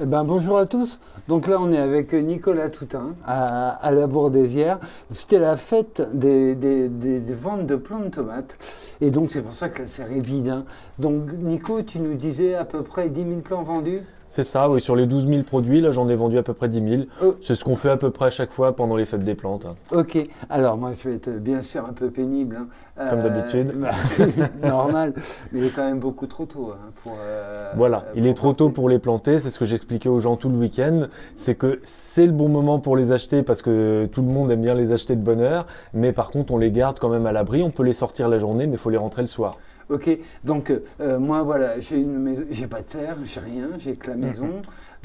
Bonjour à tous. Donc là, on est avec Nicolas Toutain à la Bourdaissière. C'était la fête des ventes de plants de tomates. Et donc, c'est pour ça que la serre est vide, hein. Donc, Nico, tu nous disais à peu près 10 000 plants vendus? C'est ça, oui, sur les 12 000 produits, là j'en ai vendu à peu près 10 000. Oh. C'est ce qu'on fait à peu près à chaque fois pendant les fêtes des plantes. Ok, alors moi je vais être bien sûr un peu pénible, hein. Comme d'habitude. Normal, mais il est quand même beaucoup trop tôt, hein, voilà, il est trop tôt pour les planter, c'est ce que j'expliquais aux gens tout le week-end. C'est que c'est le bon moment pour les acheter parce que tout le monde aime bien les acheter de bonne heure. Mais par contre, on les garde quand même à l'abri, on peut les sortir la journée, mais il faut les rentrer le soir. Ok, donc moi voilà, j'ai une maison, j'ai pas de terre, j'ai rien, j'ai que la maison.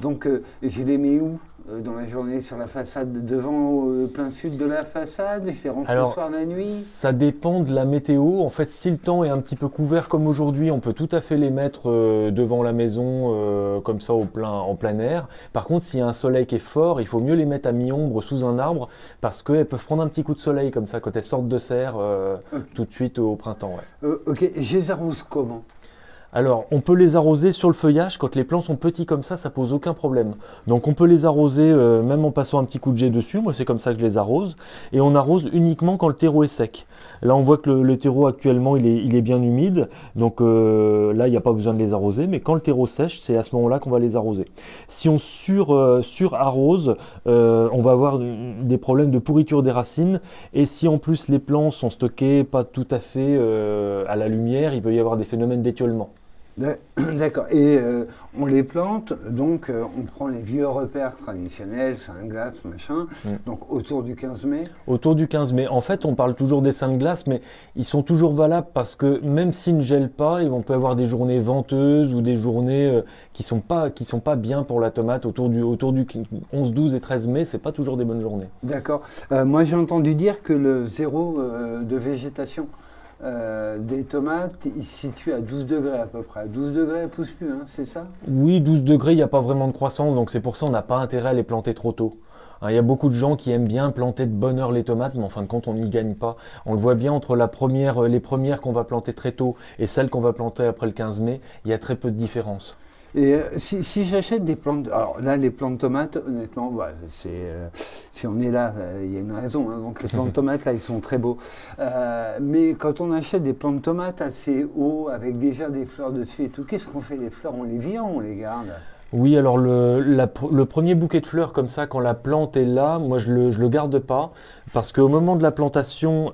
Donc je les mets où dans la journée? Sur la façade, devant plein sud de la façade? Je les rentre le soir, la nuit? Ça dépend de la météo. En fait, si le temps est un petit peu couvert comme aujourd'hui, on peut tout à fait les mettre devant la maison, comme ça en plein air. Par contre, s'il y a un soleil qui est fort, il faut mieux les mettre à mi-ombre sous un arbre parce qu'elles peuvent prendre un petit coup de soleil comme ça quand elles sortent de serre tout de suite au printemps. Ouais. Ok, et je les arrose comment? Alors, on peut les arroser sur le feuillage. Quand les plants sont petits comme ça pose aucun problème. Donc, on peut les arroser même en passant un petit coup de jet dessus. Moi, c'est comme ça que je les arrose. Et on arrose uniquement quand le terreau est sec. Là, on voit que le terreau actuellement, il est bien humide. Donc là, il n'y a pas besoin de les arroser. Mais quand le terreau sèche, c'est à ce moment-là qu'on va les arroser. Si on sur-arrose, on va avoir des problèmes de pourriture des racines. Et si en plus les plants sont stockés pas tout à fait à la lumière, il peut y avoir des phénomènes d'étiolement. D'accord. Et on les plante, donc on prend les vieux repères traditionnels, saint glace, machin, donc autour du 15 mai. Autour du 15 mai. En fait, on parle toujours des saints de glace, mais ils sont toujours valables parce que même s'ils ne gèlent pas, on peut avoir des journées venteuses ou des journées qui sont pas bien pour la tomate. Autour du 11, 12 et 13 mai, c'est pas toujours des bonnes journées. D'accord. Moi, j'ai entendu dire que le zéro de végétation des tomates, il se situe à 12 degrés à peu près. À 12 degrés, elles ne poussent plus, hein, c'est ça? Oui, 12 degrés, il n'y a pas vraiment de croissance, donc c'est pour ça qu'on n'a pas intérêt à les planter trop tôt. Il y a beaucoup de gens qui aiment bien planter de bonne heure les tomates, mais en fin de compte, on n'y gagne pas. On le voit bien entre les premières qu'on va planter très tôt et celles qu'on va planter après le 15 mai, il y a très peu de différence. Et si j'achète des plantes, alors là les plantes de tomates, honnêtement, voilà, si on est là, il y a une raison, hein, donc les plantes de tomates là ils sont très beaux. Mais quand on achète des plantes de tomates assez hauts, avec déjà des fleurs dessus et tout, qu'est-ce qu'on fait les fleurs? On les vire ou on les garde? Oui, alors le premier bouquet de fleurs comme ça, quand la plante est là, moi je le garde pas, parce qu'au moment de la plantation,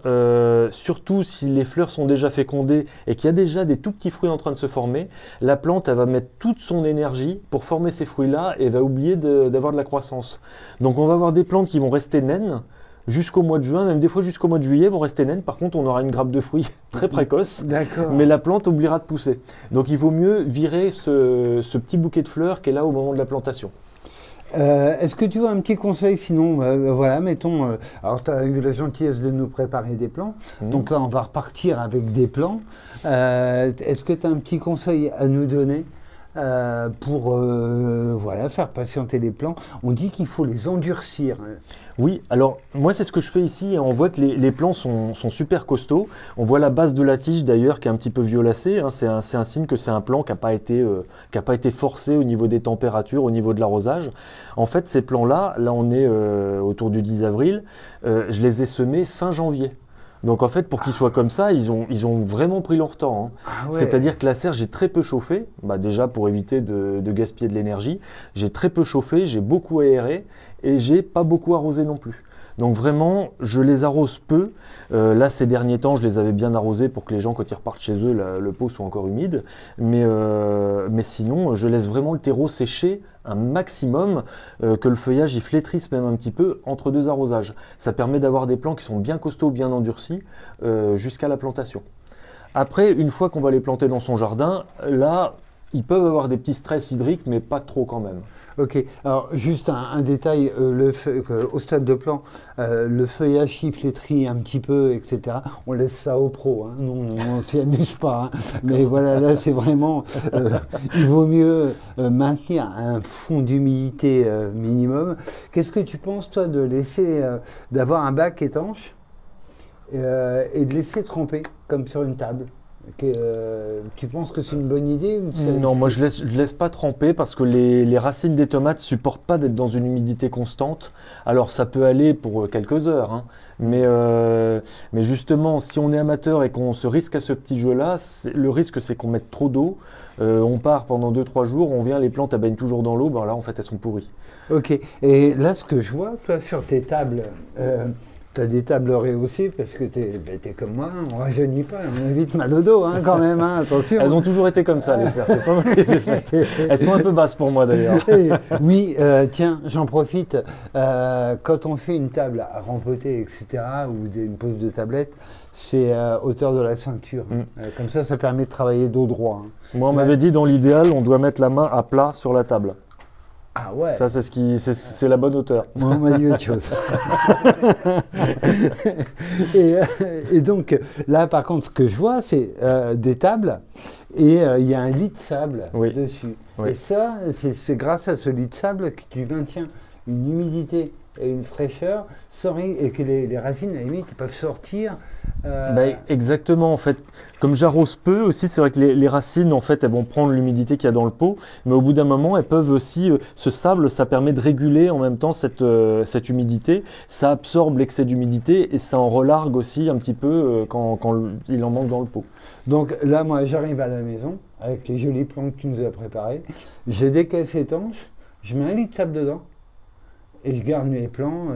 surtout si les fleurs sont déjà fécondées et qu'il y a déjà des tout petits fruits en train de se former, la plante elle va mettre toute son énergie pour former ces fruits-là et va oublier d'avoir de la croissance. Donc on va avoir des plantes qui vont rester naines jusqu'au mois de juin, même des fois jusqu'au mois de juillet, vont rester naines. Par contre, on aura une grappe de fruits très précoce, mais la plante oubliera de pousser. Donc il vaut mieux virer ce petit bouquet de fleurs qui est là au moment de la plantation. Est-ce que tu as un petit conseil? Sinon, voilà, mettons, alors tu as eu la gentillesse de nous préparer des plants, donc là on va repartir avec des plants. Est-ce que tu as un petit conseil à nous donner pour voilà, faire patienter les plants? On dit qu'il faut les endurcir. Oui, alors moi c'est ce que je fais ici. On voit que les plants sont super costauds. On voit la base de la tige d'ailleurs qui est un petit peu violacée, hein. C'est un signe que c'est un plant qui n'a pas été forcé au niveau des températures, au niveau de l'arrosage. En fait, ces plants-là, là on est autour du 10 avril, je les ai semés fin janvier. Donc en fait, pour qu'ils soient comme ça, ils ont vraiment pris leur temps, hein. Ah ouais. C'est-à-dire que la serre, j'ai très peu chauffé, déjà pour éviter de gaspiller de l'énergie. J'ai très peu chauffé, j'ai beaucoup aéré et j'ai pas beaucoup arrosé non plus. Donc vraiment, je les arrose peu. Là, ces derniers temps, je les avais bien arrosés pour que les gens, quand ils repartent chez eux, le pot soit encore humide. Mais sinon, je laisse vraiment le terreau sécher un maximum, que le feuillage y flétrisse même un petit peu entre deux arrosages. Ça permet d'avoir des plants qui sont bien costauds, bien endurcis, jusqu'à la plantation. Après, une fois qu'on va les planter dans son jardin, là, ils peuvent avoir des petits stress hydriques, mais pas trop quand même. Ok, alors juste un détail, au stade de plant, le feuillage qui flétrit un petit peu, etc., on laisse ça aux pros, hein. Nous, on ne s'y amuse pas, hein. Mais voilà, là c'est vraiment, il vaut mieux maintenir un fond d'humidité minimum. Qu'est-ce que tu penses toi de laisser, d'avoir un bac étanche et de laisser tremper comme sur une table? Tu penses que c'est une bonne idée ou Non, moi je laisse pas tremper parce que les racines des tomates supportent pas d'être dans une humidité constante. Alors ça peut aller pour quelques heures, hein, mais justement si on est amateur et qu'on se risque à ce petit jeu-là, le risque c'est qu'on mette trop d'eau. On part pendant 2-3 jours, on vient, les plantes elles baignent toujours dans l'eau, ben là en fait elles sont pourries. Ok, et là ce que je vois, toi sur tes tables, tu as des tables rehaussées parce que tu es comme moi, on ne rajeunit pas, on a vite mal au dos hein, quand même, hein, attention. Elles ont toujours été comme ça, les serres, c'est pas moi qui les ai faites. Elles sont un peu basses pour moi d'ailleurs. Oui, tiens, j'en profite, quand on fait une table à rempoter, etc., ou une pose de tablette, c'est hauteur de la ceinture. Comme ça permet de travailler dos droit. Hein. Moi, on m'avait dit dans l'idéal, on doit mettre la main à plat sur la table. Ah ouais. Ça, c'est la bonne hauteur. Moi, on m'a dit autre chose. et donc, là, par contre, ce que je vois, c'est des tables et il y a un lit de sable dessus. Oui. Et ça, c'est grâce à ce lit de sable que tu maintiens une humidité et une fraîcheur et que les racines, à la limite, peuvent sortir. Exactement, en fait. Comme j'arrose peu aussi, c'est vrai que les racines, en fait, elles vont prendre l'humidité qu'il y a dans le pot, mais au bout d'un moment, elles peuvent aussi, ce sable, ça permet de réguler en même temps cette humidité, ça absorbe l'excès d'humidité et ça en relargue aussi un petit peu quand il en manque dans le pot. Donc là, moi, j'arrive à la maison avec les jolis plans que tu nous as préparés, j'ai des caisses étanches, je mets un lit de sable dedans. Et je garde mes plans.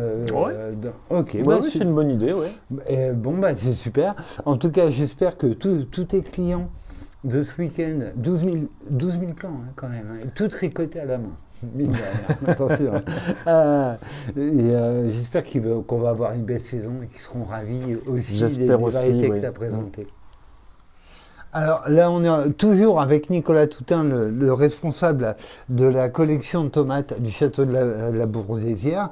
Ok, c'est une bonne idée, ouais. C'est super. En tout cas, j'espère que tous tes clients de ce week-end, 12 000 plans hein, quand même, hein, tout tricoté à la main. Attention. J'espère qu'on va avoir une belle saison et qu'ils seront ravis aussi des variétés que tu as présentées. Alors là, on est toujours avec Nicolas Toutain, le responsable de la collection de tomates du château de la Bourdaissière.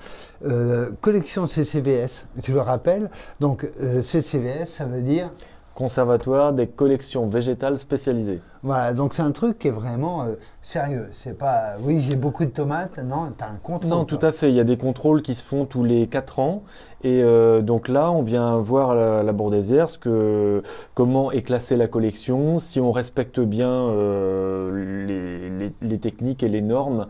Collection CCVS, je le rappelle. Donc CCVS, ça veut dire Conservatoire des collections végétales spécialisées. Voilà, donc c'est un truc qui est vraiment sérieux. C'est pas, oui, j'ai beaucoup de tomates, non, tu as un contrôle. Non, tout à fait. Il y a des contrôles qui se font tous les 4 ans. Et donc là, on vient voir la Bourdaissière comment est classée la collection, si on respecte bien les techniques et les normes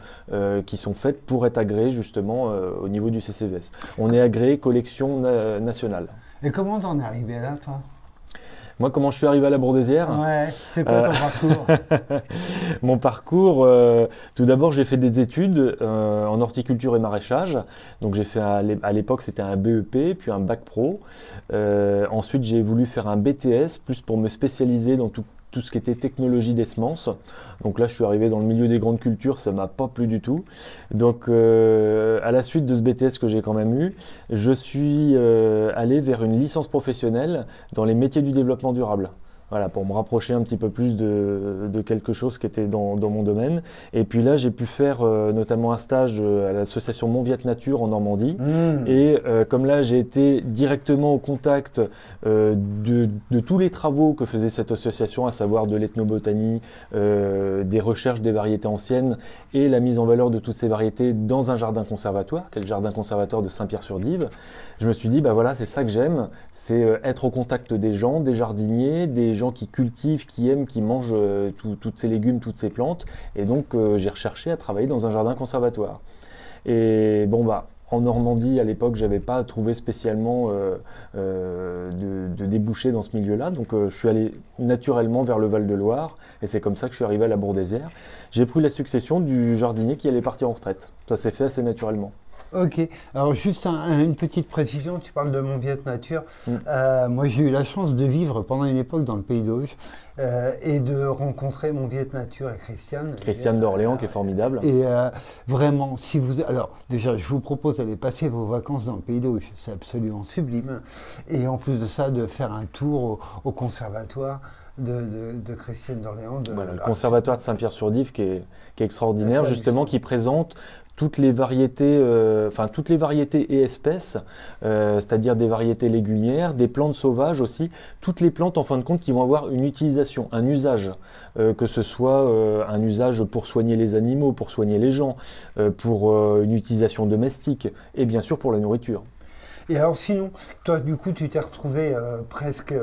qui sont faites pour être agréé justement au niveau du CCVS. On est agréé collection nationale. Et comment t'en es arrivé là, toi ? Moi, comment je suis arrivé à la Bourdaissière ? Ouais, c'est quoi ton parcours ? Mon parcours, tout d'abord, j'ai fait des études en horticulture et maraîchage. Donc, j'ai fait à l'époque, c'était un BEP, puis un bac pro. Ensuite, j'ai voulu faire un BTS, plus pour me spécialiser dans tout ce qui était technologie des semences. Donc là, je suis arrivé dans le milieu des grandes cultures, ça ne m'a pas plu du tout. Donc, à la suite de ce BTS que j'ai quand même eu, je suis allé vers une licence professionnelle dans les métiers du développement durable. Voilà, pour me rapprocher un petit peu plus de quelque chose qui était dans mon domaine. Et puis là, j'ai pu faire notamment un stage à l'association Mon Viet Nature en Normandie. Et comme là, j'ai été directement au contact de tous les travaux que faisait cette association, à savoir de l'ethnobotanie, des recherches des variétés anciennes et la mise en valeur de toutes ces variétés dans un jardin conservatoire, qui est le jardin conservatoire de Saint-Pierre-sur-Dive. Je me suis dit, bah voilà, c'est ça que j'aime, c'est être au contact des gens, des jardiniers, des gens qui cultivent, qui aiment, qui mangent tous ces légumes, toutes ces plantes. Et donc, j'ai recherché à travailler dans un jardin conservatoire. Et bon, bah, en Normandie, à l'époque, je n'avais pas trouvé spécialement de débouchés dans ce milieu-là. Donc, je suis allé naturellement vers le Val-de-Loire. Et c'est comme ça que je suis arrivé à la Bourdaissière. J'ai pris la succession du jardinier qui allait partir en retraite. Ça s'est fait assez naturellement. Ok, alors juste une petite précision, tu parles de Mon Viet Nature. Moi j'ai eu la chance de vivre pendant une époque dans le Pays d'Auge et de rencontrer Mon Viet Nature et Christiane. Christiane d'Orléans qui est formidable. Et vraiment, si vous... Alors déjà, je vous propose d'aller passer vos vacances dans le Pays d'Auge, c'est absolument sublime. Et en plus de ça, de faire un tour au conservatoire de Christiane d'Orléans. Voilà, le conservatoire de Saint-Pierre-sur-Dive qui est extraordinaire, justement, qui présente toutes les variétés, toutes les variétés et espèces, c'est-à-dire des variétés légumières, des plantes sauvages aussi, toutes les plantes en fin de compte qui vont avoir une utilisation, un usage, que ce soit un usage pour soigner les animaux, pour soigner les gens, pour une utilisation domestique et bien sûr pour la nourriture. Et alors sinon, toi du coup tu t'es retrouvé presque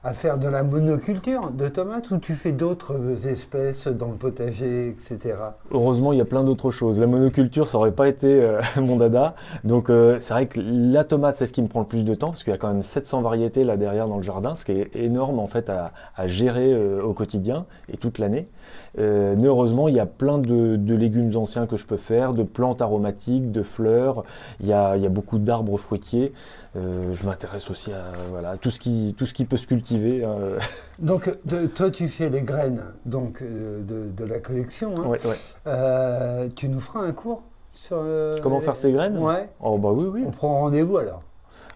à faire de la monoculture de tomates ou tu fais d'autres espèces dans le potager, etc. Heureusement, il y a plein d'autres choses. La monoculture, ça n'aurait pas été mon dada. Donc, c'est vrai que la tomate, c'est ce qui me prend le plus de temps, parce qu'il y a quand même 700 variétés là derrière dans le jardin, ce qui est énorme en fait à gérer au quotidien et toute l'année. Mais heureusement, il y a plein de légumes anciens que je peux faire, de plantes aromatiques, de fleurs. Il y a beaucoup d'arbres fruitiers. Je m'intéresse aussi à voilà, tout ce qui peut se cultiver. Donc, toi, tu fais les graines donc, de la collection. Hein. Ouais, ouais. Tu nous feras un cours sur comment faire ces graines? Ouais. Oh, bah oui, oui. On prend rendez-vous alors.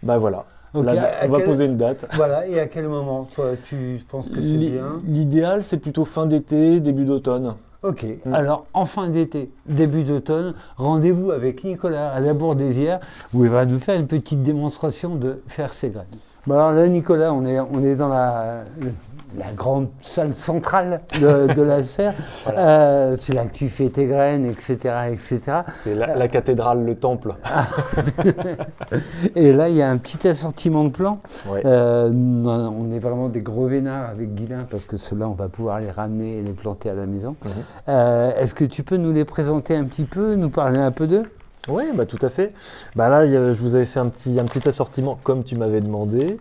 Bah voilà. Okay. On va poser une date. Voilà, et à quel moment, toi, tu penses que c'est bien? L'idéal, c'est plutôt fin d'été, début d'automne. Ok, alors en fin d'été, début d'automne, rendez-vous avec Nicolas à la Bourdesière où il va nous faire une petite démonstration de faire ses graines. Bon alors là, Nicolas, on est dans la grande salle centrale de la serre. Voilà. C'est là que tu fais tes graines, etc. etc. C'est la cathédrale, le temple. Et là, il y a un petit assortiment de plants. Ouais. On est vraiment des gros vénards avec Guilain parce que ceux-là, on va pouvoir les ramener et les planter à la maison. Est-ce que tu peux nous les présenter un petit peu, nous parler un peu d'eux? Oui, bah, tout à fait. Bah, là, je vous avais fait un petit assortiment comme tu m'avais demandé.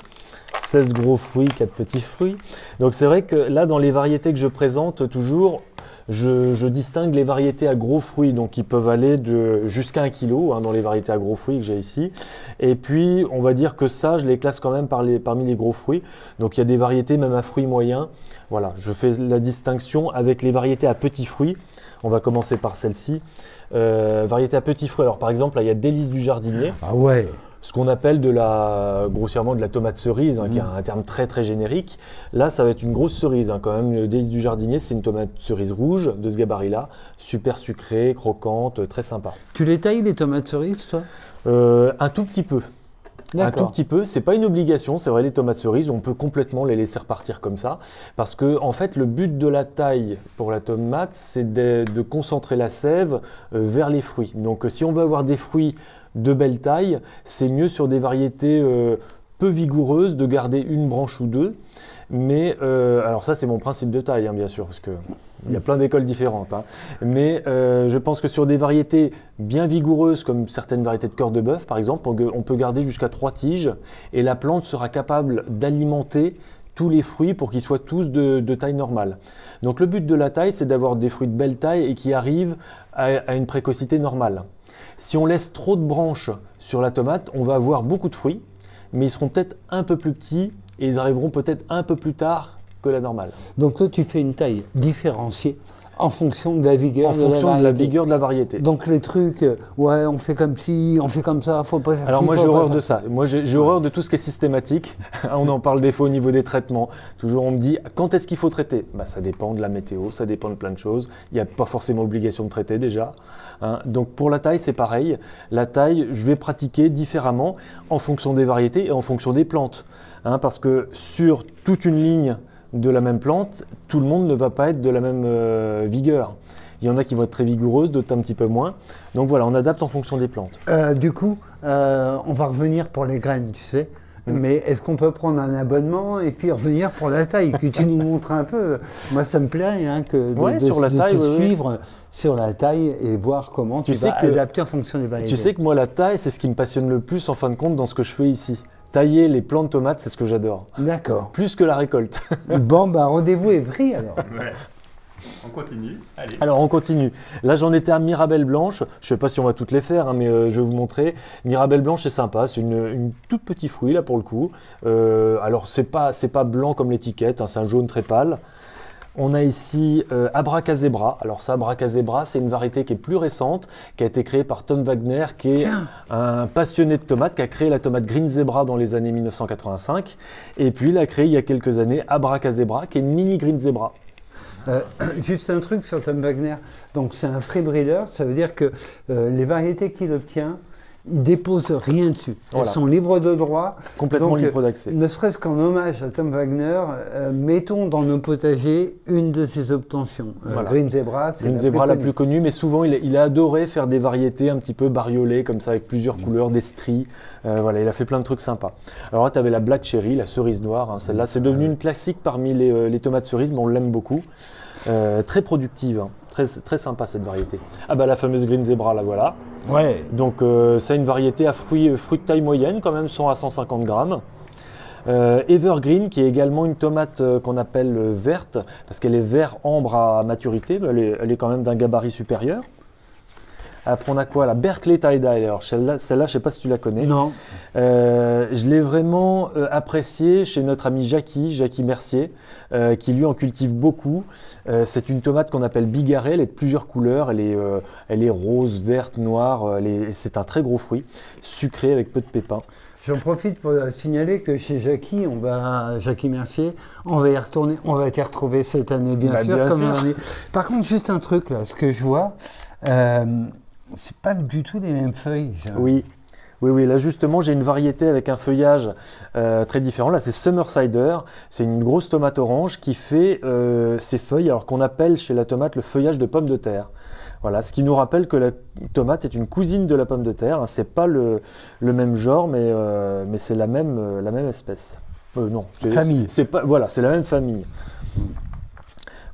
16 gros fruits, 4 petits fruits. Donc c'est vrai que là, dans les variétés que je présente toujours, je distingue les variétés à gros fruits, donc qui peuvent aller jusqu'à 1 kg hein, dans les variétés à gros fruits que j'ai ici. Et puis, on va dire que ça, je les classe quand même parmi les gros fruits. Donc il y a des variétés même à fruits moyens. Voilà, je fais la distinction avec les variétés à petits fruits. On va commencer par celle-ci. Variété à petits fruits. Alors par exemple, là, il y a Délices du jardinier. Ah ouais. Ce qu'on appelle grossièrement de la tomate cerise, hein, qui est un terme très très générique. Là, ça va être une grosse cerise hein, quand même. Le Délices du jardinier, c'est une tomate cerise rouge de ce gabarit-là, super sucrée, croquante, très sympa. Tu les tailles les tomates cerises, toi? Un tout petit peu. Un tout petit peu, c'est pas une obligation, c'est vrai, les tomates cerises, on peut complètement les laisser repartir comme ça, parce que en fait, le but de la taille pour la tomate, c'est de concentrer la sève vers les fruits. Donc, si on veut avoir des fruits de belle taille, c'est mieux sur des variétés peu vigoureuses de garder une branche ou deux. Mais alors ça, c'est mon principe de taille, hein, bien sûr, parce qu'il y a plein d'écoles différentes. Hein. Mais je pense que sur des variétés bien vigoureuses, comme certaines variétés de cœur de bœuf, par exemple, on peut garder jusqu'à 3 tiges et la plante sera capable d'alimenter tous les fruits pour qu'ils soient tous de taille normale. Donc le but de la taille, c'est d'avoir des fruits de belle taille et qui arrivent à une précocité normale. Si on laisse trop de branches sur la tomate, on va avoir beaucoup de fruits, mais ils seront peut-être un peu plus petits et ils arriveront peut-être un peu plus tard que la normale. Donc toi, tu fais une taille différenciée en fonction de la vigueur de la vigueur de la variété. Donc les trucs, ouais, on fait comme ci, on fait comme ça, faut pas faire Alors ci, moi j'ai horreur de ça. Moi j'ai horreur de tout ce qui est systématique. On en parle des fois au niveau des traitements. Toujours on me dit quand est-ce qu'il faut traiter? Bah, ça dépend de la météo, ça dépend de plein de choses. Il n'y a pas forcément obligation de traiter déjà. Hein. Donc pour la taille c'est pareil. La taille je vais pratiquer différemment en fonction des variétés et en fonction des plantes. Hein, parce que sur toute une ligne de la même plante, tout le monde ne va pas être de la même vigueur. Il y en a qui vont être très vigoureuses, d'autres un petit peu moins. Donc voilà, on adapte en fonction des plantes. Du coup, on va revenir pour les graines, tu sais. Mais est-ce qu'on peut prendre un abonnement et puis revenir pour la taille, que tu nous montres un peu? Moi, ça me plairait hein, de suivre sur la taille et voir comment tu vas adapter en fonction des variétés. Tu sais que moi, la taille, c'est ce qui me passionne le plus en fin de compte dans ce que je fais ici. Tailler les plants de tomates, c'est ce que j'adore. D'accord. Plus que la récolte. Bon, bah rendez-vous est pris alors. Ouais. On continue. Allez. Alors on continue. Là j'en étais à Mirabelle Blanche. Je ne sais pas si on va toutes les faire, hein, mais je vais vous montrer. Mirabelle Blanche c'est sympa, c'est une toute petite fruit là pour le coup. Alors c'est pas blanc comme l'étiquette, hein, c'est un jaune très pâle. On a ici Abracazebra. Alors ça, Abracazebra, c'est une variété qui est plus récente, qui a été créée par Tom Wagner, qui est un passionné de tomates, qui a créé la tomate Green Zebra dans les années 1985. Et puis il a créé il y a quelques années Abracazebra, qui est une mini Green Zebra. Juste un truc sur Tom Wagner. Donc c'est un free breeder, ça veut dire que les variétés qu'il obtient, ils déposent rien dessus. Voilà. Elles sont libres de droit. Complètement Donc, libre d'accès. Ne serait-ce qu'en hommage à Tom Wagner, mettons dans nos potagers une de ses obtentions. Voilà. Green Zebra, c'est Green Zebra la plus connue, mais souvent il a adoré faire des variétés un petit peu bariolées, comme ça, avec plusieurs couleurs, des stries. Voilà, il a fait plein de trucs sympas. Alors là, tu avais la Black Cherry, la cerise noire. Hein, celle-là, c'est devenu une classique parmi les tomates cerises, mais on l'aime beaucoup. Très productive, hein. Très sympa cette variété. Ah bah la fameuse Green Zebra, la voilà. Ouais. Donc c'est une variété à fruits de taille moyenne, quand même 100 à 150 grammes. Evergreen, qui est également une tomate qu'on appelle verte, parce qu'elle est vert ambre à maturité, mais elle est quand même d'un gabarit supérieur. Après on a quoi? La Berkeley Tie-Dye. Alors celle-là, je ne sais pas si tu la connais. Non. Je l'ai vraiment appréciée chez notre ami Jackie Mercier, qui lui en cultive beaucoup. C'est une tomate qu'on appelle bigarrée, elle est de plusieurs couleurs, elle est rose, verte, noire, c'est un très gros fruit, sucré avec peu de pépins. J'en profite pour signaler que chez Jackie Mercier, on va y retourner, on va t'y retrouver cette année, bien sûr. Bien comme sûr. l'année. Par contre, juste un truc là, ce que je vois, c'est pas du tout les mêmes feuilles. Oui, là justement j'ai une variété avec un feuillage très différent. Là c'est Summer Cider, c'est une grosse tomate orange qui fait ses feuilles, alors qu'on appelle chez la tomate le feuillage de pomme de terre. Voilà, ce qui nous rappelle que la tomate est une cousine de la pomme de terre. Hein. C'est pas le même genre, mais c'est la même espèce. Non, famille. Voilà, c'est la même famille.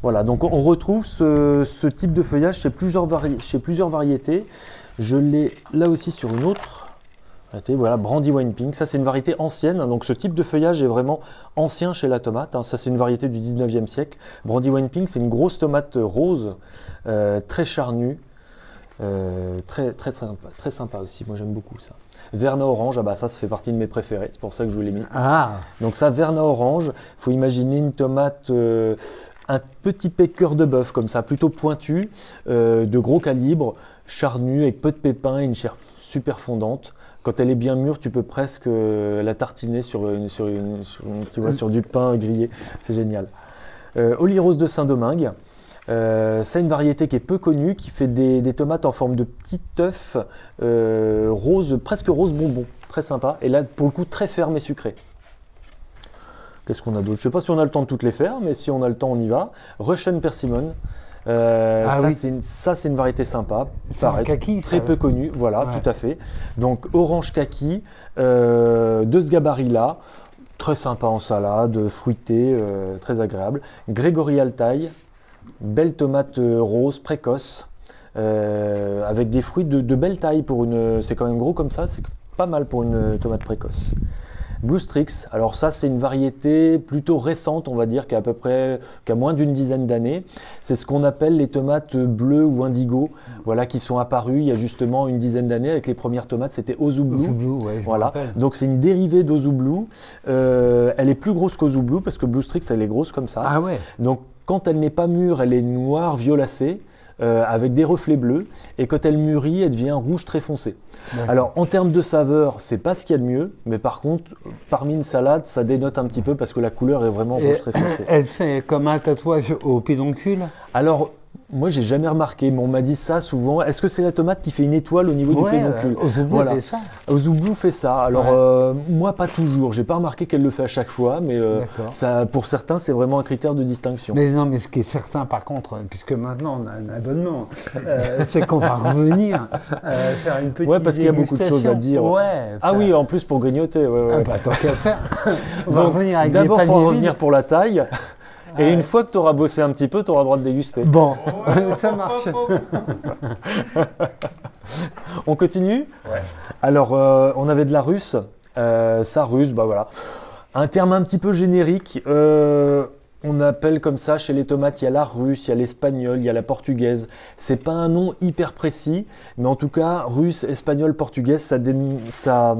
Voilà, donc on retrouve ce type de feuillage chez plusieurs variétés. Je l'ai là aussi sur une autre. Voilà, Brandywine Pink. Ça, c'est une variété ancienne. Hein, donc ce type de feuillage est vraiment ancien chez la tomate. Hein. Ça, c'est une variété du 19e siècle. Brandywine Pink, c'est une grosse tomate rose, très charnue, très sympa aussi. Moi, j'aime beaucoup ça. Verna orange, ah bah ça fait partie de mes préférés. C'est pour ça que je vous l'ai mis. Ah. Donc ça, Verna orange. Il faut imaginer une tomate, un petit cœur de bœuf comme ça, plutôt pointu, de gros calibre, charnu, avec peu de pépins et une chair super fondante. Quand elle est bien mûre, tu peux presque la tartiner sur du pain grillé. C'est génial. Oli Rose de Saint-Domingue. C'est une variété qui est peu connue, qui fait des tomates en forme de petits œufs rose, presque rose bonbon. Très sympa. Et là, pour le coup, très ferme et sucré. Qu'est-ce qu'on a d'autre? Je ne sais pas si on a le temps de toutes les faire, mais si on a le temps, on y va. Russian Persimmon. C'est une variété sympa. C'est un kaki, très peu connue, voilà, ouais. Tout à fait. Donc orange kaki, de ce gabarit-là, très sympa en salade, fruité, très agréable. Gregory Altaï, belle tomate rose précoce, avec des fruits de belle taille pour c'est quand même gros comme ça, c'est pas mal pour une tomate précoce. Blue Strix, alors ça c'est une variété plutôt récente, on va dire, qui a moins d'une dizaine d'années. C'est ce qu'on appelle les tomates bleues ou indigo, voilà, qui sont apparues il y a justement une dizaine d'années. Avec les premières tomates, c'était Ozu Blue. Ozu Blue, ouais, voilà. Donc c'est une dérivée d'Ozu Blue. Elle est plus grosse qu'Ozu Blue parce que Blue Strix elle est grosse comme ça. Ah ouais. Donc quand elle n'est pas mûre, elle est noire violacée. Avec des reflets bleus, et quand elle mûrit, elle devient rouge très foncé. Alors en termes de saveur, c'est pas ce qu'il y a de mieux, mais par contre, parmi une salade, ça dénote un petit peu parce que la couleur est vraiment rouge très foncé. Elle fait comme un tatouage au pédoncule? Alors, moi j'ai jamais remarqué, mais on m'a dit ça souvent. Est-ce que c'est la tomate qui fait une étoile au niveau du pédoncule? Ozu Blue fait ça. Ozu Blue fait ça. Alors moi pas toujours. J'ai pas remarqué qu'elle le fait à chaque fois, mais ça, pour certains c'est vraiment un critère de distinction. Mais non, mais ce qui est certain par contre, puisque maintenant on a un abonnement, c'est qu'on va revenir faire une petite. Ouais, parce qu'il y a beaucoup de choses à dire. Ah oui, en plus pour grignoter. Ah bah tant qu'à faire. On va revenir avec des paniers d'abord, il faut revenir vides. pour la taille. Et une fois que tu auras bossé un petit peu, tu auras le droit de déguster. Bon, ça marche. On continue? Ouais. Alors, on avait de la russe. Ça, russe, bah voilà. Un terme un petit peu générique. On appelle comme ça chez les tomates, il y a la russe, il y a l'espagnol, il y a la portugaise. C'est pas un nom hyper précis, mais en tout cas, russe, espagnol, portugaise, ça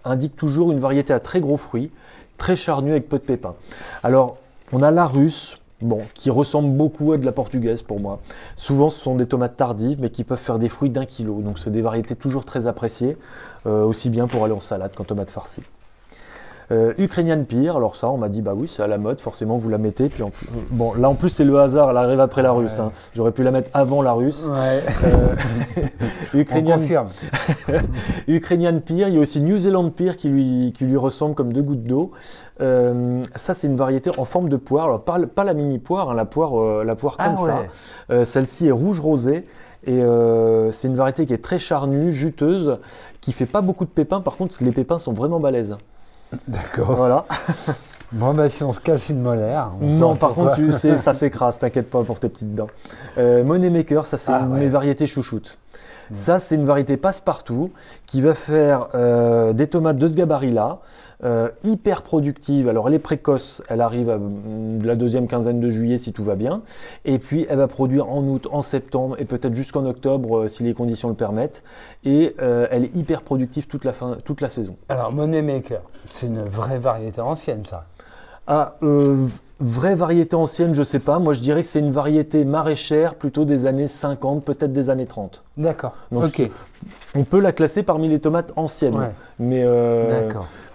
indique toujours une variété à très gros fruits, très charnue avec peu de pépins. Alors, on a la russe, qui ressemble beaucoup à de la portugaise pour moi. Souvent, ce sont des tomates tardives, mais qui peuvent faire des fruits d'1 kilo. Donc, c'est des variétés toujours très appréciées, aussi bien pour aller en salade qu'en tomate farcie. Ukrainian Pear, alors ça, on m'a dit, bah oui, c'est à la mode, forcément, vous la mettez. Puis bon, là, en plus, c'est le hasard, elle arrive après la russe. Hein. J'aurais pu la mettre avant la russe. Ouais. Ukrainian, On confirme. Ukrainian Pear, il y a aussi New Zealand Pear qui lui ressemble comme 2 gouttes d'eau. Ça, c'est une variété en forme de poire. Alors, pas la mini poire, hein, la poire comme ça. Celle-ci est rouge rosé. Et c'est une variété qui est très charnue, juteuse, qui fait pas beaucoup de pépins. Par contre, les pépins sont vraiment balèzes. D'accord. Voilà. Bon, bah, si on se casse une molaire. Non, par contre, tu sais, ça s'écrase, t'inquiète pas pour tes petites dents. Moneymaker, ça, c'est mes variétés chouchoutes. Ça, c'est une variété passe-partout qui va faire des tomates de ce gabarit-là, hyper productive. Alors, elle est précoce, elle arrive à la deuxième quinzaine de juillet si tout va bien. Et puis, elle va produire en août, en septembre et peut-être jusqu'en octobre si les conditions le permettent. Et elle est hyper productive toute la saison. Alors, Moneymaker, c'est une vraie variété ancienne, ça. Ah, vraie variété ancienne, je sais pas. Moi, je dirais que c'est une variété maraîchère plutôt des années 50, peut-être des années 30. D'accord. Donc, ok. On peut la classer parmi les tomates anciennes. Ouais.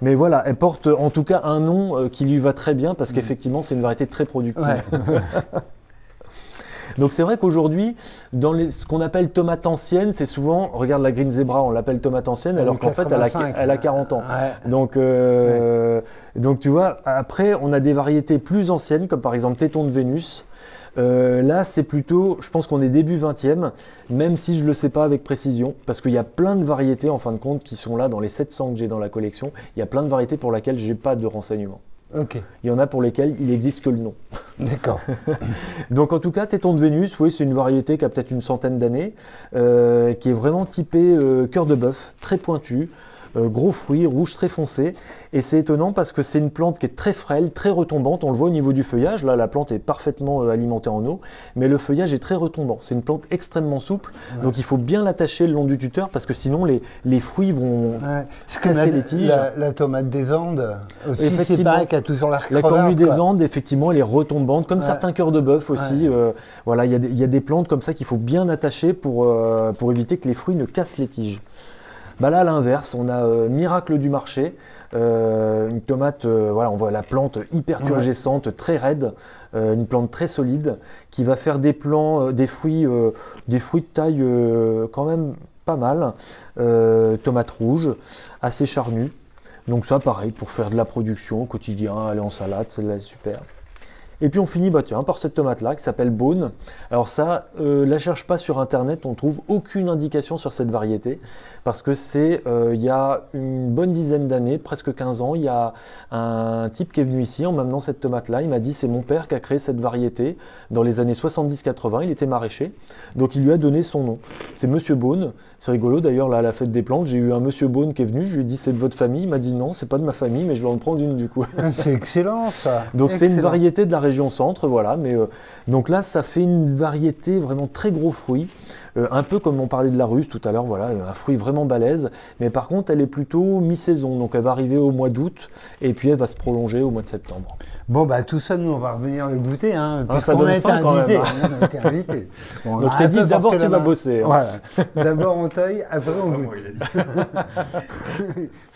Mais voilà, elle porte en tout cas un nom qui lui va très bien parce qu'effectivement, c'est une variété très productive. Ouais. Donc c'est vrai qu'aujourd'hui, dans ce qu'on appelle tomate ancienne, c'est souvent, regarde la Green Zebra, on l'appelle tomate ancienne, alors qu'en fait elle a 40 ans. Ouais. Donc tu vois, après on a des variétés plus anciennes, comme par exemple Téton de Vénus. Là c'est plutôt, je pense qu'on est début 20e, même si je ne le sais pas avec précision, parce qu'il y a plein de variétés en fin de compte qui sont là dans les 700 que j'ai dans la collection. Il y a plein de variétés pour lesquelles je n'ai pas de renseignements. Ok. Il y en a pour lesquels il n'existe que le nom. D'accord. Donc en tout cas, Téton de Vénus, oui, c'est une variété qui a peut-être une centaine d'années, qui est vraiment typée cœur de bœuf, très pointu, gros fruits, rouge très foncé. Et c'est étonnant parce que c'est une plante qui est très frêle, très retombante. On le voit au niveau du feuillage. Là, la plante est parfaitement alimentée en eau, mais le feuillage est très retombant. C'est une plante extrêmement souple, donc il faut bien l'attacher le long du tuteur parce que sinon les fruits vont casser les tiges. La tomate des Andes aussi, c'est pareil qui a toujours l'air La crevard, cornue des Andes, effectivement, elle est retombante, comme certains cœurs de bœuf aussi. Voilà, il y a des plantes comme ça qu'il faut bien attacher pour éviter que les fruits ne cassent les tiges. Bah là, à l'inverse, on a Miracle du marché, une tomate, voilà, on voit la plante hyper turgescente, très raide, une plante très solide, qui va faire des fruits de taille quand même pas mal, tomate rouge, assez charnue. Donc ça, pareil, pour faire de la production au quotidien, aller en salade, c'est super. Et puis on finit par cette tomate-là qui s'appelle Beaune. Alors ça, la cherche pas sur internet, on trouve aucune indication sur cette variété parce que c'est il y a une bonne dizaine d'années, presque 15 ans, il y a un type qui est venu ici en m'amenant cette tomate-là. Il m'a dit c'est mon père qui a créé cette variété dans les années 70-80, il était maraîcher, donc il lui a donné son nom. C'est Monsieur Beaune. C'est rigolo d'ailleurs là à la fête des plantes, j'ai eu un Monsieur Beaune qui est venu, je lui ai dit c'est de votre famille, il m'a dit non, c'est pas de ma famille, mais je vais en prendre une du coup. C'est excellent ça. Donc c'est une variété de la région centre, voilà. Mais donc là, ça fait une variété vraiment très gros fruit, un peu comme on parlait de la russe tout à l'heure, voilà, un fruit vraiment balèze. Mais par contre, elle est plutôt mi-saison, donc elle va arriver au mois d'août et puis elle va se prolonger au mois de septembre. Bon, bah tout ça, nous, on va revenir le goûter, hein, puisqu'on a été invités. On a été invités. Bon, donc je t'ai dit, d'abord tu vas bosser. Hein. Voilà. D'abord on taille, après on goûte.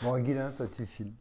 Bon, Guilain, toi tu filmes.